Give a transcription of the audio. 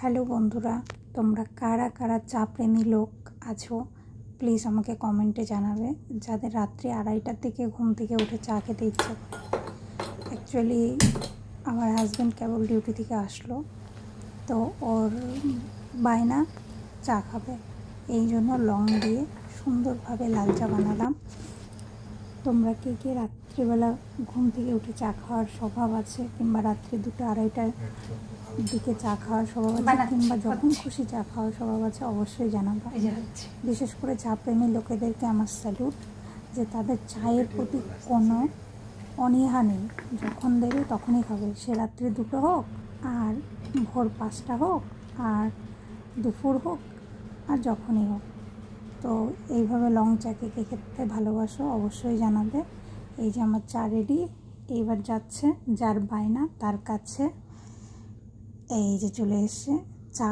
Hello বন্ধুরা, তোমরা কারা কারা চা প্রেমী লোক আছো প্লিজ আমাকে কমেন্টে জানাবে, যাদের রাত্রি 2:30টার দিকে ঘুম থেকে উঠে চা খেতে ইচ্ছে করে। অ্যাকচুয়ালি আমার হাজব্যান্ড কেবল ডিউটি থেকে আসলো, তো ওর বায়না চা খাবে, এই জন্য লং দিয়ে সুন্দরভাবে লাল চা বানালাম। তোমরা কে কে রাত্রিবেলা ঘুম থেকে উঠে চা খাওয়ার স্বভাব আছে, কিংবা রাত্রি 2-2:30টার দিকে চা খাওয়ার স্বভাব আছে, কিংবা যখন খুশি চা খাওয়ার স্বভাব আছে, অবশ্যই জানাবো। বিশেষ করে চা প্রেমী লোকেদেরকে আমার স্যালুট, যে তাদের চায়ের প্রতি কোনো অনীহা নেই। যখন দেবে তখনই খাবে, সে রাত্রি 2টো হোক, আর ভোর 5টা হোক, আর দুপুর হোক, আর যখনই হোক। তো এইভাবে লং চা কে কে খেতে ভালোবাসো অবশ্যই জানাবে। এই যে আমার চা রেডি, এইবার যাচ্ছে যার বায়না তার কাছে। এই যে চলে এসছে চা